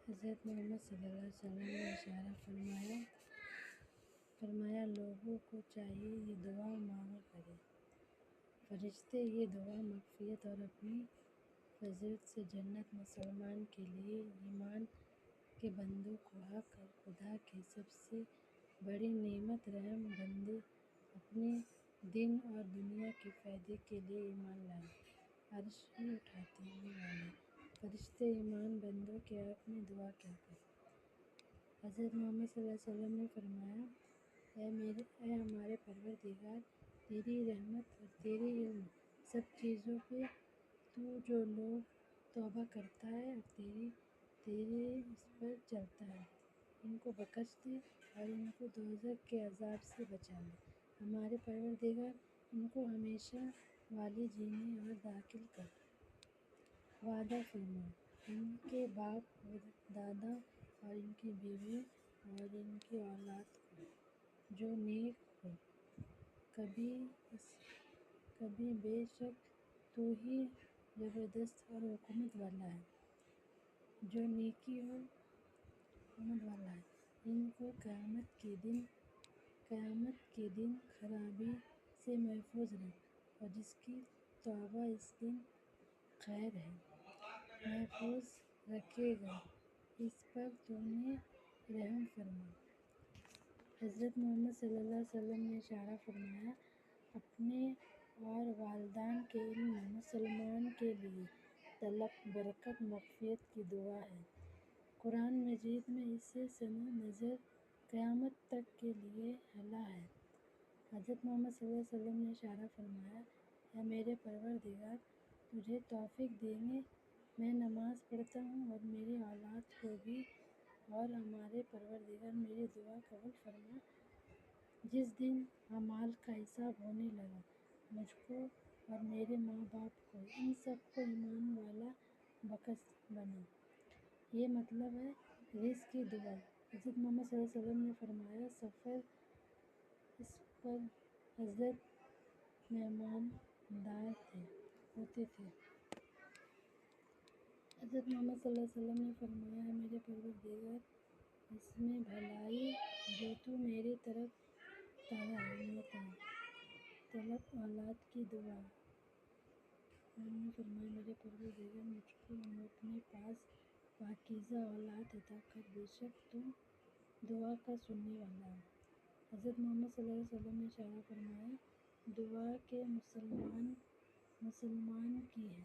حضرت محمد صلی اللہ علیہ وسلم نے اشارہ فرمایا لوگوں کو چاہیے یہ دعا مانگا کریں۔ فرشتے یہ دعا مغفرت اور اپنی فضیلت سے جنت مسلمان کے لیے ایمان کے بندوں کو حق اور خدا کی سب سے بڑی نعمت رحم بندے اپنے دین اور دنیا کے فائدے کے لیے ایمان لائے۔ عرش اٹھانے والے فرشتے ایمان بندوں کے حق میں دعا کیا کریں۔ حضرت محمد صلی اللہ علیہ وسلم نے فرمایا اے ہمارے پروردگار، تیری رحمت اور تیرے علم سب چیزوں پہ تو جو لوگ توبہ کرتا ہے اور تیرے اس پر چلتا ہے ان کو بخش دے اور ان کو دوزخ کے عذاب سے بچا لے۔ ہمارے پروردگار ان کو ہمیشہ والی جینے اور داخل کر۔ وعدہ فرما ان کے باپ و دادا اور ان کی بیوی اور ان کی اولاد کو جو نیک ہو۔ کبھی بے شک تو ہی زبردست اور حکمت والا ہے جو نیکی اور حکمت والا ہے۔ ان کو قیامت کے دن خرابی سے محفوظ رکھ اور جس کی توبہ اس دن خیر ہے محفوظ رکھے گا اس پر تو نے رحم فرما۔ حضرت محمد صلی اللہ علیہ وسلم نے اشارہ فرمایا اپنے اور والدین کے علم مسلمان کے لیے طلب برکت مغفرت کی دعا ہے۔ قرآن مجید میں اسے سنہ نظر قیامت تک کے لیے اعلیٰ ہے۔ حضرت محمد صلی اللہ علیہ وسلم نے اشارہ فرمایا اے میرے پروردگار، تجھے توفیق دینے میں نماز پڑھتا ہوں اور میری اولاد کو بھی، اور ہمارے پروردگار میری دعا قبول فرما۔ جس دن اعمال کا حساب ہونے لگا مجھ کو اور میرے ماں باپ کو ان سب کو ایمان والا بخش بنا۔ یہ مطلب ہے رزق کی دعا۔ حضرت محمد صلی اللہ علیہ وسلم نے فرمایا سفر اس پر حضرت مہماندار ہوتے تھے۔ حضرت محمد صلی اللہ علیہ وسلم نے فرمایا اے میرے پروردگار، اس میں بھلائی جو تو میری طرف رحمت ہے۔ طلب اولاد کی دعا۔ آپ نے فرمایا میرے پروردگار مجھ کو اپنے پاس پاکیزہ اولاد عطا کر، بے شک تو دعا کا سننے والا ہے۔ حضرت محمد صلی اللہ علیہ وسلم نے اشارہ فرمایا دعا کے مسلمان کی ہے۔